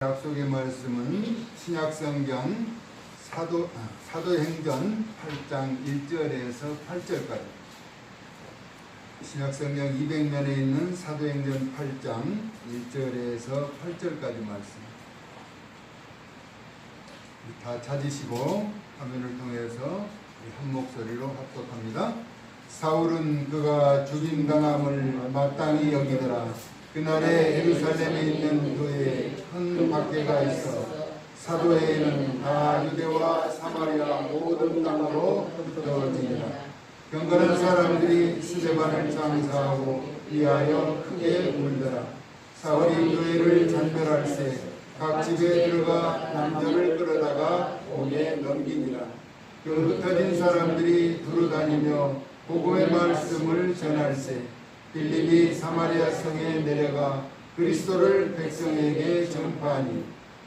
약속의 말씀은 신약성경 사도행전 8장 1절에서 8절까지, 신약성경 200면에 있는 사도행전 8장 1절에서 8절까지 말씀 다 찾으시고 화면을 통해서 한 목소리로 합독합니다. 사울은 그가 죽임당함을 마땅히 여기더라. 그날에 예루살렘에 있는 그의 큰 박해가 있어 사도회에는 다 유대와 사마리아 모든 땅으로 흩어지니라. 경건한 사람들이 스데반을 장사하고 위하여 크게 울더라. 사울이 교회를 잔멸할세 각 집에 들어가 남녀를 끌어다가 옥에 넘기니라. 그 흩어진 사람들이 두루다니며 복음의 말씀을 전할세 빌립이 사마리아 성에 내려가 그리스도를 백성에게 전파하니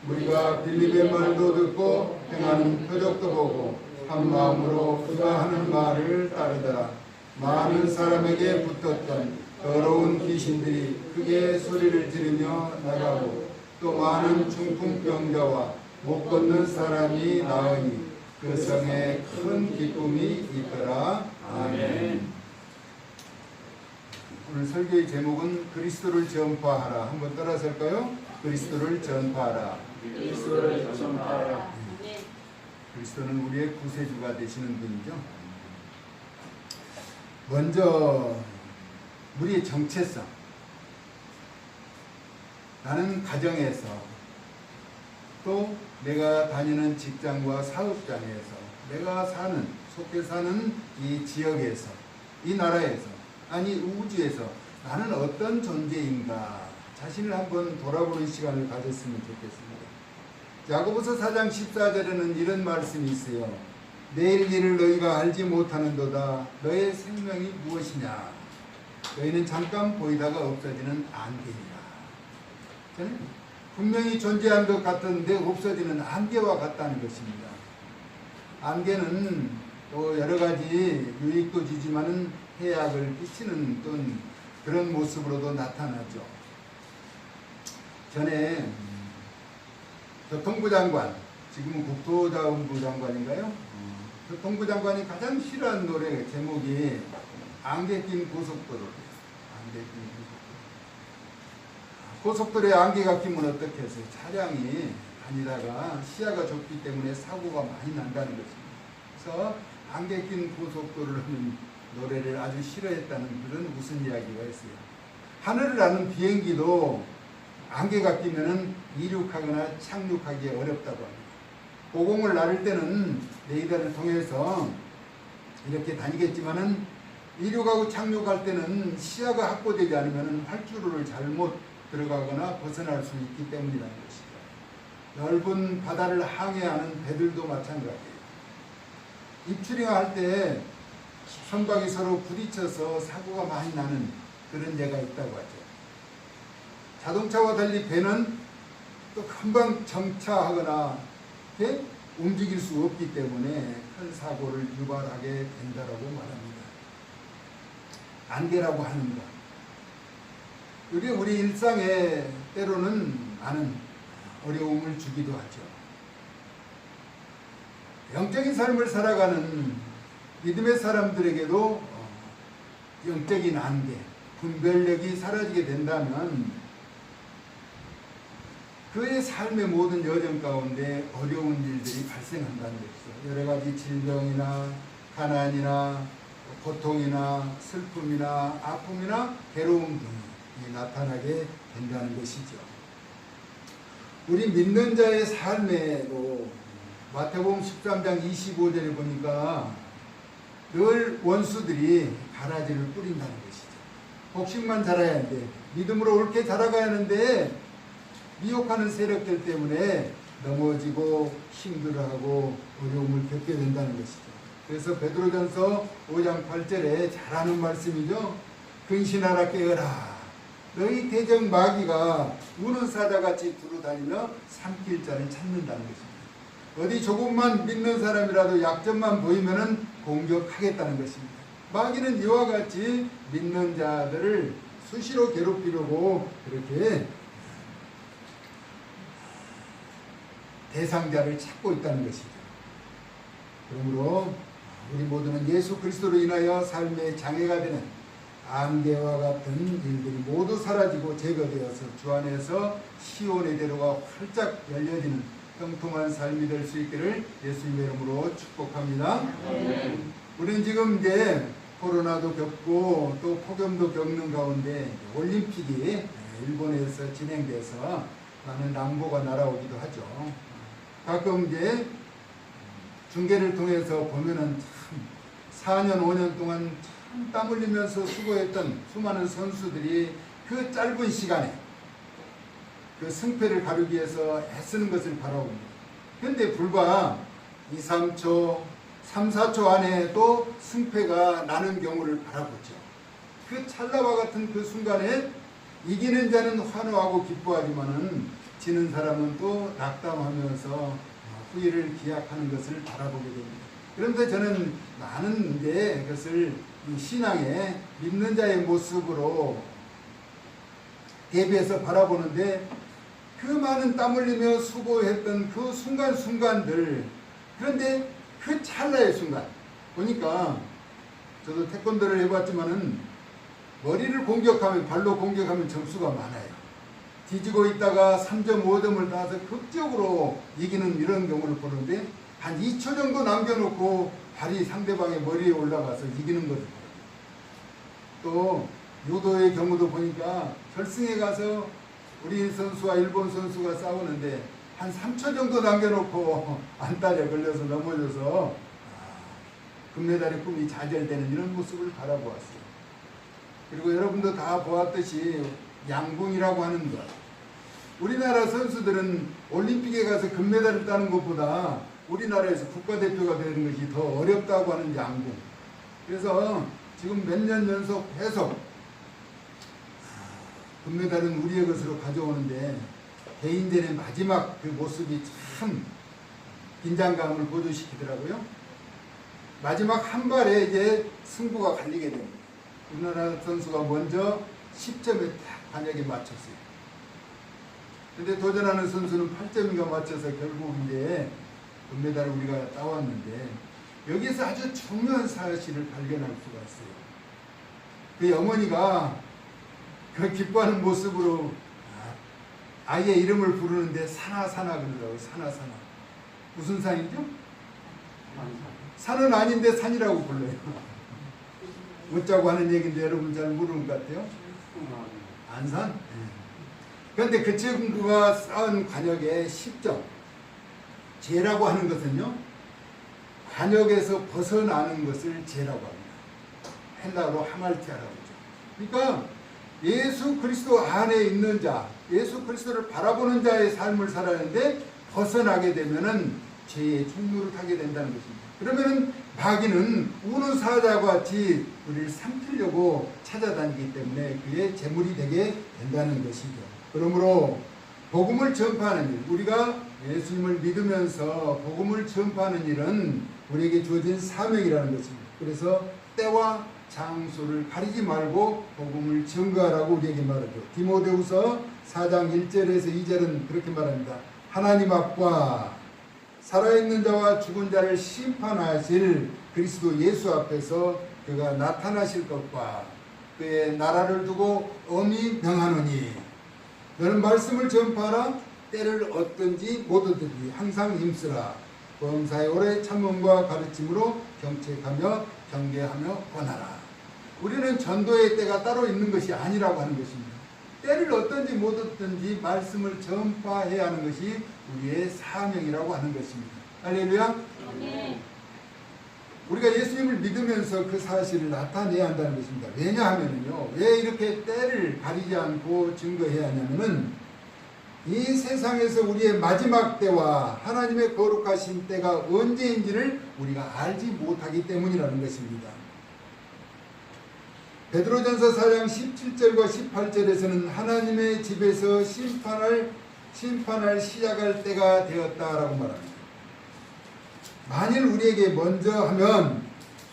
우리가 빌립의 말도 듣고 행하는 표적도 보고 한 마음으로 그가 하는 말을 따르더라. 많은 사람에게 붙었던 더러운 귀신들이 크게 소리를 지르며 나가고 또 많은 중풍병자와 못 걷는 사람이 나으니 그 성에 큰 기쁨이 있더라. 아멘. 오늘 설교의 제목은 그리스도를 전파하라. 한번 따라서 할까요? 그리스도를 전파하라. 그리스도를 전파하라. 그리스도는 우리의 구세주가 되시는 분이죠. 먼저 우리의 정체성. 나는 가정에서, 또 내가 다니는 직장과 사업장에서, 내가 속해 사는 이 지역에서, 이 나라에서, 아니 우주에서 나는 어떤 존재인가 자신을 한번 돌아보는 시간을 가졌으면 좋겠습니다. 야고보서 4장 14절에는 이런 말씀이 있어요. 내일 일을 너희가 알지 못하는도다. 너의 생명이 무엇이냐. 너희는 잠깐 보이다가 없어지는 안개니라. 저는 분명히 존재한 것 같은데 없어지는 안개와 같다는 것입니다. 안개는 또 여러 가지 유익도 주지만은 해악을 끼치는 어떤 그런 모습으로도 나타나죠. 전에 교통부 장관, 지금은 국토자원부 장관인가요? 교통부 장관이 가장 싫어하는 노래 제목이 안개 낀 고속도로. 안개 낀 고속도로. 고속도로에 안개가 끼면 어떻게 해서요? 차량이 다니다가 시야가 좁기 때문에 사고가 많이 난다는 것입니다. 그래서 안개 낀 고속도로를 노래를 아주 싫어했다는 그런 무슨 이야기가 있어요. 하늘을 나는 비행기도 안개가 끼면은 이륙하거나 착륙하기 어렵다고 합니다. 고공을 나를 때는 레이더를 통해서 이렇게 다니겠지만은 이륙하고 착륙할 때는 시야가 확보되지 않으면은 활주로를 잘못 들어가거나 벗어날 수 있기 때문이라는 것이죠. 넓은 바다를 항해하는 배들도 마찬가지예요. 입추링할 때 선박이 서로 부딪혀서 사고가 많이 나는 그런 예가 있다고 하죠. 자동차와 달리 배는 또 금방 정차하거나 움직일 수 없기 때문에 큰 사고를 유발하게 된다고 말합니다. 안개라고 하는 것. 그게 우리 일상에 때로는 많은 어려움을 주기도 하죠. 영적인 삶을 살아가는 믿음의 사람들에게도 영적인 안개, 분별력이 사라지게 된다면 그의 삶의 모든 여정 가운데 어려운 일들이 발생한다는 것이죠. 여러 가지 질병이나 가난이나 고통이나 슬픔이나 아픔이나 괴로움 등이 나타나게 된다는 것이죠. 우리 믿는 자의 삶에도 마태복음 13장 25절에 보니까 늘 원수들이 가라지를 뿌린다는 것이죠. 복식만 자라야 하는데, 믿음으로 옳게 자라가야 하는데 미혹하는 세력들 때문에 넘어지고 힘들어하고 어려움을 겪게 된다는 것이죠. 그래서 베드로전서 5장 8절에 잘하는 말씀이죠. 근신하라 깨어라. 너희 대적 마귀가 우는 사자같이 두루다니며 삼킬 자를 찾는다는 것입니다. 어디 조금만 믿는 사람이라도 약점만 보이면은 공격하겠다는 것입니다. 마귀는 이와 같이 믿는 자들을 수시로 괴롭히려고 그렇게 대상자를 찾고 있다는 것이죠. 그러므로 우리 모두는 예수 그리스도로 인하여 삶의 장애가 되는 안개와 같은 일들이 모두 사라지고 제거되어서 주 안에서 시온의 대로가 활짝 열려지는 형통한 삶이 될 수 있기를 예수님의 이름으로 축복합니다. 우리는 지금 이제 코로나도 겪고 또 폭염도 겪는 가운데 올림픽이 일본에서 진행돼서 많은 낭보가 날아오기도 하죠. 가끔 이제 중계를 통해서 보면은 참 4년, 5년 동안 참 땀 흘리면서 수고했던 수많은 선수들이 그 짧은 시간에 그 승패를 가르기 위해서 애쓰는 것을 바라봅니다. 그런데 불과 2, 3초, 3, 4초 안에 또 승패가 나는 경우를 바라보죠. 그 찰나와 같은 그 순간에 이기는 자는 환호하고 기뻐하지만은 지는 사람은 또 낙담하면서 후회를 기약하는 것을 바라보게 됩니다. 그런데 저는 많은 이제 그것을 이 신앙의 믿는 자의 모습으로 대비해서 바라보는데 그 많은 땀 흘리며 수고했던 그 순간순간들, 그런데 그 찰나의 순간 보니까 저도 태권도를 해봤지만은 머리를 공격하면, 발로 공격하면 점수가 많아요. 뒤지고 있다가 3.5점을 따서 극적으로 이기는 이런 경우를 보는데 한 2초 정도 남겨놓고 발이 상대방의 머리에 올라가서 이기는 거죠. 또 유도의 경우도 보니까 결승에 가서 우리 선수와 일본 선수가 싸우는데 한 3초 정도 남겨놓고 안달에 걸려서 넘어져서 금메달의 꿈이 좌절되는 이런 모습을 바라보았어요. 그리고 여러분도 다 보았듯이 양궁이라고 하는 것, 우리나라 선수들은 올림픽에 가서 금메달을 따는 것보다 우리나라에서 국가대표가 되는 것이 더 어렵다고 하는 양궁. 그래서 지금 몇 년 연속 계속 금메달은 우리의 것으로 가져오는데 개인전의 마지막 그 모습이 참 긴장감을 고조시키더라고요. 마지막 한 발에 이제 승부가 갈리게 됩니다. 우리나라 선수가 먼저 10점에 딱 반역에 맞췄어요. 근데 도전하는 선수는 8점인가 맞춰서 결국 이제 금메달을 우리가 따왔는데 여기서 아주 중요한 사실을 발견할 수가 있어요. 그 어머니가 그 기뻐하는 모습으로 아이의 이름을 부르는데 사나사나 그러더라고요. 사나사나. 무슨 산이죠? 산은 아닌데 산이라고 불러요. 웃자고 하는 얘기인데 여러분 잘 모르는 것 같아요. 안산? 그런데 그 친구가 쌓은 관역에 10점. 죄라고 하는 것은요, 관역에서 벗어나는 것을 죄라고 합니다. 헬라어로 하말티아라고 하죠. 그러니까 예수 그리스도 안에 있는 자, 예수 그리스도를 바라보는 자의 삶을 살아야하는데 벗어나게 되면은 죄의 종로를 타게 된다는 것입니다. 그러면은 마귀는 우는 사자와 같이 우리를 삼키려고 찾아다니기 때문에 그의 제물이 되게 된다는 것이죠. 그러므로 복음을 전파하는 일, 우리가 예수님을 믿으면서 복음을 전파하는 일은 우리에게 주어진 사명이라는 것입니다. 그래서 때와 장소를 가리지 말고 복음을 증거하라고 우리에게 말하죠. 디모데후서 4장 1절에서 2절은 그렇게 말합니다. 하나님 앞과 살아있는 자와 죽은 자를 심판하실 그리스도 예수 앞에서 그가 나타나실 것과 그의 나라를 두고 엄히 명하노니 너는 말씀을 전파하라. 때를 얻든지 못 얻든지 항상 힘쓰라. 범사의 오래 참음과 가르침으로 경책하며 경계하며 권하라. 우리는 전도의 때가 따로 있는 것이 아니라고 하는 것입니다. 때를 얻든지 못 얻든지 말씀을 전파해야 하는 것이 우리의 사명이라고 하는 것입니다. 할렐루야. 우리가 예수님을 믿으면서 그 사실을 나타내야 한다는 것입니다. 왜냐하면요, 왜 이렇게 때를 가리지 않고 증거해야 하냐면은 이 세상에서 우리의 마지막 때와 하나님의 거룩하신 때가 언제인지를 우리가 알지 못하기 때문이라는 것입니다. 베드로전서 4장 17절과 18절에서는 하나님의 집에서 심판을 시작할 때가 되었다라고 말합니다. 만일 우리에게 먼저 하면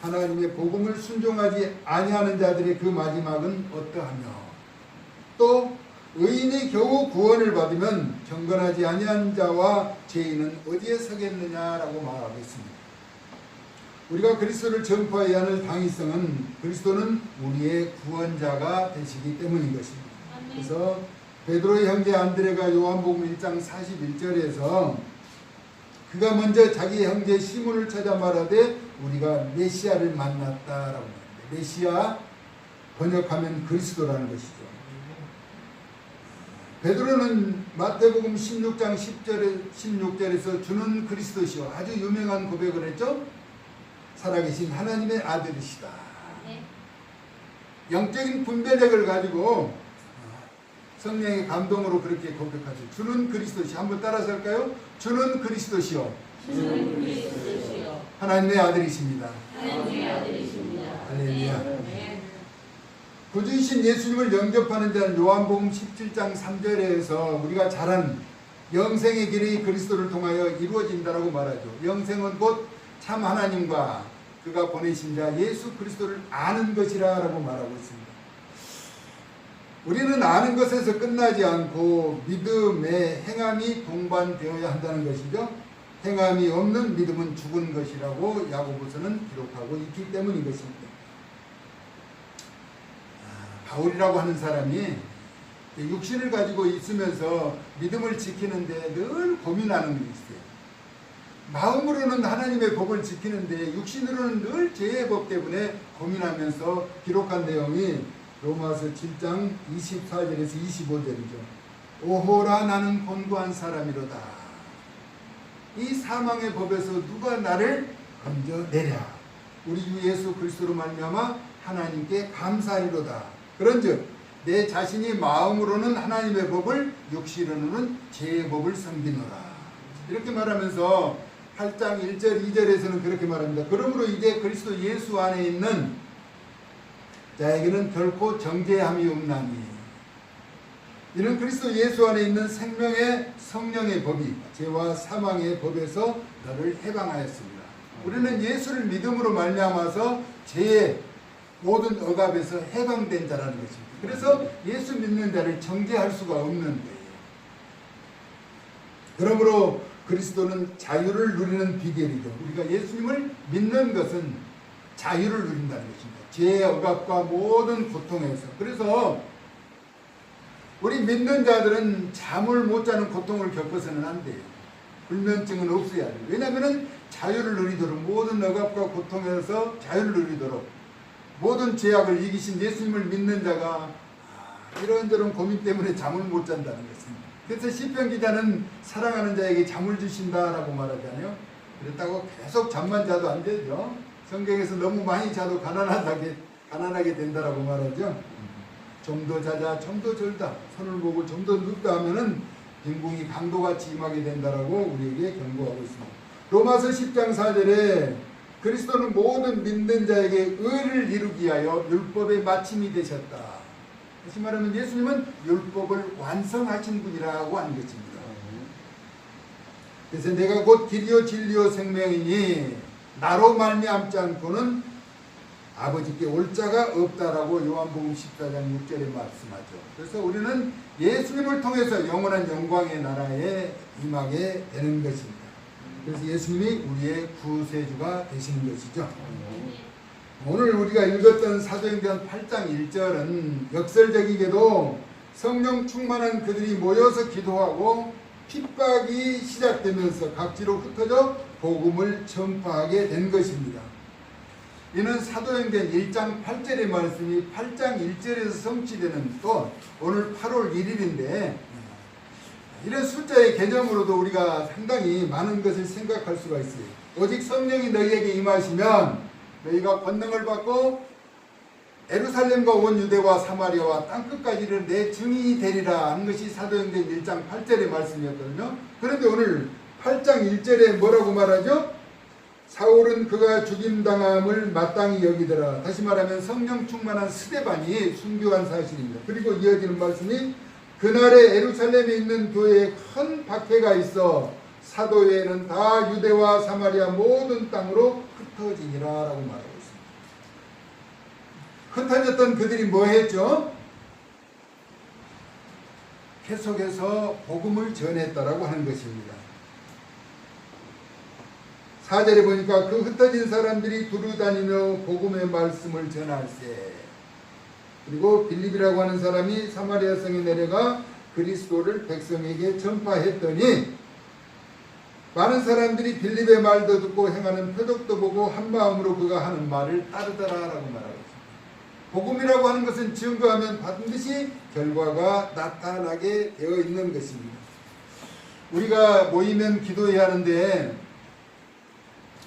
하나님의 복음을 순종하지 아니하는 자들의 그 마지막은 어떠하며 또 의인이 겨우 구원을 받으면 경건하지 아니한 자와 죄인은 어디에 서겠느냐라고 말하고 있습니다. 우리가 그리스도를 전파해야 하는 당위성은 그리스도는 우리의 구원자가 되시기 때문인 것입니다. 그래서 베드로의 형제 안드레가 요한복음 1장 41절에서 그가 먼저 자기 형제 시몬을 찾아 말하되 우리가 메시아를 만났다라고 합니다. 메시아 번역하면 그리스도라는 것이죠. 베드로는 마태복음 16장 16절에서 주는 그리스도시요 아주 유명한 고백을 했죠. 살아계신 하나님의 아들이시다. 네. 영적인 분별력을 가지고 성령의 감동으로 그렇게 고백하죠. 주는 그리스도시요. 한번 따라서 할까요? 주는 그리스도시요. 주는 그리스도시요. 하나님의 아들이십니다. 하나님의 아들이십니다. 할렐루야. 네. 구주이신 예수님을 영접하는 자는 요한복음 17장 3절에서 우리가 잘 아는 영생의 길이 그리스도를 통하여 이루어진다라고 말하죠. 영생은 곧 참 하나님과 그가 보내신 자 예수 그리스도를 아는 것이라고 말하고 있습니다. 우리는 아는 것에서 끝나지 않고 믿음의 행함이 동반되어야 한다는 것이죠. 행함이 없는 믿음은 죽은 것이라고 야고보서는 기록하고 있기 때문인 것입니다. 바울이라고 하는 사람이 육신을 가지고 있으면서 믿음을 지키는데 늘 고민하는 게 있어요. 마음으로는 하나님의 법을 지키는데 육신으로는 늘 죄의 법 때문에 고민하면서 기록한 내용이 로마서 7장 24절에서 25절이죠. 오호라 나는 곤고한 사람이로다. 이 사망의 법에서 누가 나를 건져내랴. 우리 주 예수 그리스도로 말미암아 하나님께 감사하리로다. 그런즉 내 자신이 마음으로는 하나님의 법을 육신으로는 죄의 법을 섬기노라. 이렇게 말하면서 8장 1절 2절에서는 그렇게 말합니다. 그러므로 이제 그리스도 예수 안에 있는 자에게는 결코 정죄함이 없나니 이는 그리스도 예수 안에 있는 생명의 성령의 법이 죄와 사망의 법에서 너를 해방하였습니다. 우리는 예수를 믿음으로 말미암아서 죄의 모든 억압에서 해방된 자라는 것입니다. 그래서 예수 믿는 자를 정죄할 수가 없는데, 그러므로 그리스도는 자유를 누리는 비결이죠. 우리가 예수님을 믿는 것은 자유를 누린다는 것입니다. 죄의 억압과 모든 고통에서. 그래서 우리 믿는 자들은 잠을 못 자는 고통을 겪어서는 안 돼요. 불면증은 없어야 돼요. 왜냐하면 자유를 누리도록, 모든 억압과 고통에서 자유를 누리도록 모든 죄악을 이기신 예수님을 믿는 자가 이런저런 고민 때문에 잠을 못 잔다는 것입니다. 그래서 시편 기자는 사랑하는 자에게 잠을 주신다라고 말하잖아요. 그렇다고 계속 잠만 자도 안 되죠. 성경에서 너무 많이 자도 가난하게 된다라고 말하죠. 좀 더 자자, 좀 더 졸다, 손을 보고 좀 더 눕다 하면은 빈궁이 강도같이 임하게 된다라고 우리에게 경고하고 있습니다. 로마서 10장 4절에 그리스도는 모든 믿는 자에게 의를 이루기 위하여 율법의 마침이 되셨다. 다시 말하면 예수님은 율법을 완성하신 분이라고 하는 것입니다. 그래서 내가 곧 길이요 진리요 생명이니 나로 말미암지 않고는 아버지께 올 자가 없다라고 요한복음 14장 6절에 말씀하죠. 그래서 우리는 예수님을 통해서 영원한 영광의 나라에 임하게 되는 것입니다. 그래서 예수님이 우리의 구세주가 되시는 것이죠. 오늘 우리가 읽었던 사도행전 8장 1절은 역설적이게도 성령 충만한 그들이 모여서 기도하고 핍박이 시작되면서 각지로 흩어져 복음을 전파하게 된 것입니다. 이는 사도행전 1장 8절의 말씀이 8장 1절에서 성취되는 또 오늘 8월 1일인데 이런 숫자의 개념으로도 우리가 상당히 많은 것을 생각할 수가 있어요. 오직 성령이 너희에게 임하시면 너희가 권능을 받고 예루살렘과 온 유대와 사마리아와 땅끝까지 이르는 내 증인이 되리라 하는 것이 사도행전 1장 8절의 말씀이었거든요. 그런데 오늘 8장 1절에 뭐라고 말하죠? 사울은 그가 죽임당함을 마땅히 여기더라. 다시 말하면 성령 충만한 스데반이 순교한 사실입니다. 그리고 이어지는 말씀이 그날에 예루살렘에 있는 교회에 큰 박해가 있어 사도회는 다 유대와 사마리아 모든 땅으로 흩어지니라 라고 말하고 있습니다. 흩어졌던 그들이 뭐 했죠? 계속해서 복음을 전했다라고 하는 것입니다. 4절에 보니까 그 흩어진 사람들이 두루다니며 복음의 말씀을 전할세. 그리고 빌립이라고 하는 사람이 사마리아 성에 내려가 그리스도를 백성에게 전파했더니 많은 사람들이 빌립의 말도 듣고 행하는 표적도 보고 한 마음으로 그가 하는 말을 따르더라라고 말하고 있습니다. 복음이라고 하는 것은 증거하면 반드시 결과가 나타나게 되어 있는 것입니다. 우리가 모이면 기도해야 하는데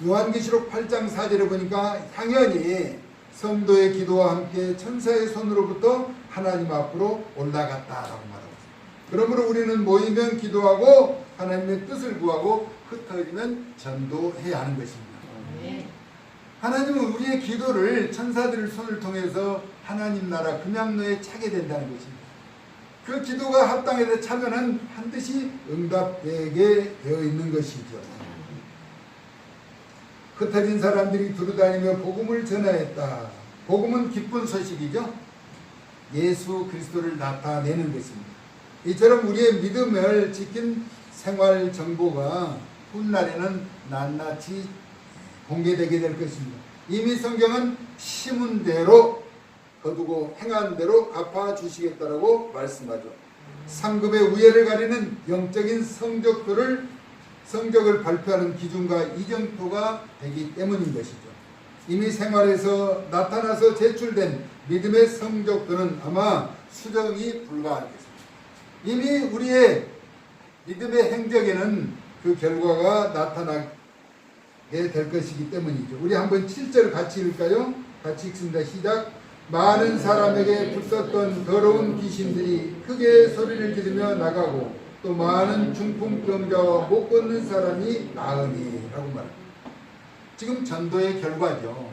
요한계시록 8장 4절에 보니까 향연이 성도의 기도와 함께 천사의 손으로부터 하나님 앞으로 올라갔다라고 말하고 있습니다. 그러므로 우리는 모이면 기도하고 하나님의 뜻을 구하고 흩어지면 전도해야 하는 것입니다. 하나님은 우리의 기도를 천사들의 손을 통해서 하나님 나라 금양로에 차게 된다는 것입니다. 그 기도가 합당해서 차면은 반드시 응답되게 되어 있는 것이죠. 흩어진 사람들이 두루다니며 복음을 전하였다. 복음은 기쁜 소식이죠. 예수 그리스도를 나타내는 것입니다. 이처럼 우리의 믿음을 지킨 생활 정보가 훗날에는 낱낱이 공개되게 될 것입니다. 이미 성경은 심은 대로 거두고 행한 대로 갚아주시겠다라고 말씀하죠. 상급의 우애를 가리는 영적인 성적을 발표하는 기준과 이정표가 되기 때문인 것이죠. 이미 생활에서 나타나서 제출된 믿음의 성적들은 아마 수정이 불가하겠습니다. 이미 우리의 믿음의 행적에는 그 결과가 나타나게 될 것이기 때문이죠. 우리 한번 7절 같이 읽을까요? 같이 읽습니다. 시작. 많은 사람에게 붙었던 더러운 귀신들이 크게 소리를 지르며 나가고 또 많은 중풍병자와 못 걷는 사람이 나으니 라고 말합니다. 지금 전도의 결과죠.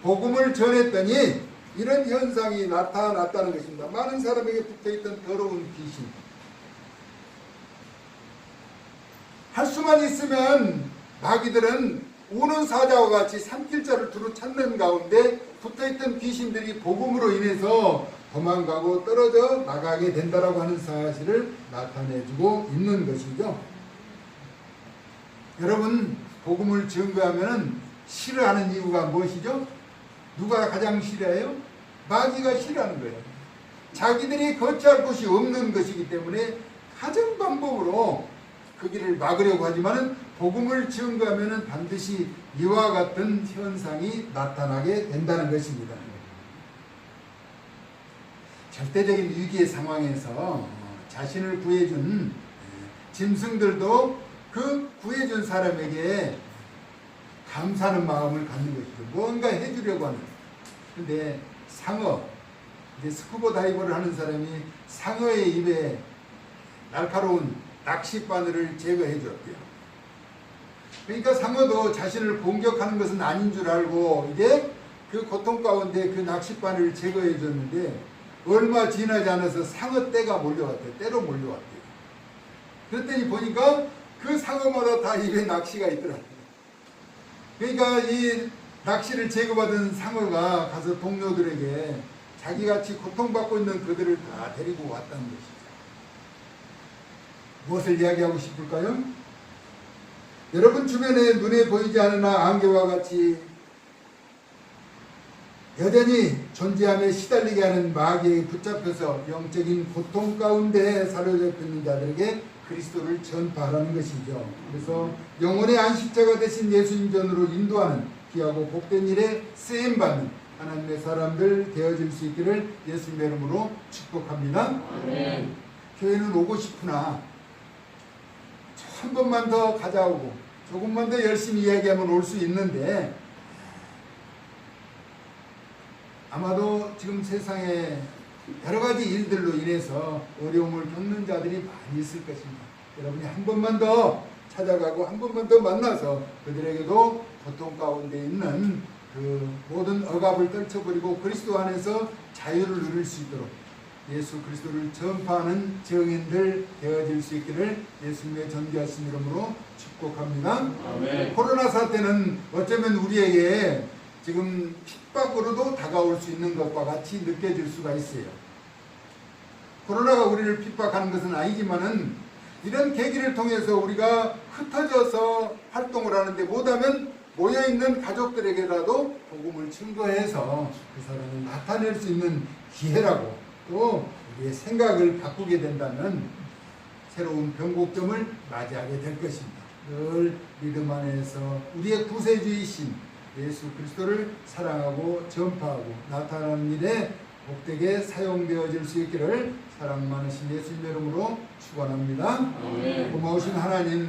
복음을 전했더니 이런 현상이 나타났다는 것입니다. 많은 사람에게 붙어있던 더러운 귀신. 할 수만 있으면 마귀들은 우는 사자와 같이 산길자를 두루 찾는 가운데 붙어있던 귀신들이 복음으로 인해서 도망가고 떨어져 나가게 된다라고 하는 사실을 나타내주고 있는 것이죠. 여러분, 복음을 증거하면 싫어하는 이유가 무엇이죠? 누가 가장 싫어해요? 마귀가 싫어하는 거예요. 자기들이 거처할 곳이 없는 것이기 때문에 가정 방법으로 그 길을 막으려고 하지만 복음을 증거하면 반드시 이와 같은 현상이 나타나게 된다는 것입니다. 절대적인 위기의 상황에서 자신을 구해준 짐승들도 그 구해준 사람에게 감사하는 마음을 갖는 것이죠. 뭔가 해주려고 하는. 근데 상어, 이제 스쿠버 다이버를 하는 사람이 상어의 입에 날카로운 낚싯바늘을 제거해 줬대요. 그러니까 상어도 자신을 공격하는 것은 아닌 줄 알고 이제 그 고통 가운데 그 낚싯바늘을 제거해 줬는데 얼마 지나지 않아서 상어 떼가 몰려왔대요. 떼로 몰려왔대요. 그랬더니 보니까 그 상어마다 다 입에 낚시가 있더라고요. 그러니까 이 낚시를 제거받은 상어가 가서 동료들에게 자기같이 고통받고 있는 그들을 다 데리고 왔다는 것이죠. 무엇을 이야기하고 싶을까요? 여러분 주변에 눈에 보이지 않으나 안개와 같이 여전히 존재함에 시달리게 하는 마귀에 붙잡혀서 영적인 고통 가운데 사로잡혀 있는 자들에게 그리스도를 전파하라는 것이죠. 그래서 영혼의 안식자가 되신 예수님 전으로 인도하는 귀하고 복된 일에 쓰임받는 하나님의 사람들 되어질 수 있기를 예수님의 이름으로 축복합니다. 아멘. 교회는 오고 싶으나 한 번만 더 가자오고 조금만 더 열심히 이야기하면 올 수 있는데 아마도 지금 세상에 여러 가지 일들로 인해서 어려움을 겪는 자들이 많이 있을 것입니다. 여러분이 한 번만 더 찾아가고 한 번만 더 만나서 그들에게도 고통 가운데 있는 그 모든 억압을 떨쳐버리고 그리스도 안에서 자유를 누릴 수 있도록 예수 그리스도를 전파하는 증인들 되어질 수 있기를 예수님의 존귀하신 이름으로 축복합니다. 아멘. 코로나 사태는 어쩌면 우리에게 지금 핍박으로도 다가올 수 있는 것과 같이 느껴질 수가 있어요. 코로나가 우리를 핍박하는 것은 아니지만은 이런 계기를 통해서 우리가 흩어져서 활동을 하는데 못하면 모여있는 가족들에게라도 복음을 증거해서 그 사람을 나타낼 수 있는 기회라고, 또 우리의 생각을 바꾸게 된다면 새로운 변곡점을 맞이하게 될 것입니다. 늘 믿음 안에서 우리의 구세주이신 예수 그리스도를 사랑하고 전파하고 나타나는 일에 복되게 사용되어질 수 있기를 사랑 많으신 예수님의 이름으로 축원합니다. 고마우신 하나님,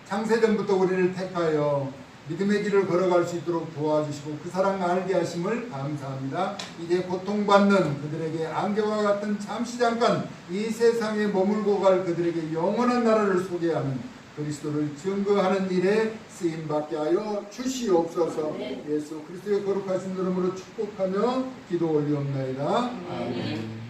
창세전부터 우리를 택하여 믿음의 길을 걸어갈 수 있도록 도와주시고 그 사랑 알게 하심을 감사합니다. 이제 고통받는 그들에게 안개와 같은 잠시 잠깐 이 세상에 머물고 갈 그들에게 영원한 나라를 소개하는 그리스도를 증거하는 일에 쓰임받게 하여 주시옵소서. 예수 그리스도의 거룩하신 이름으로 축복하며 기도 올리옵나이다. 아멘.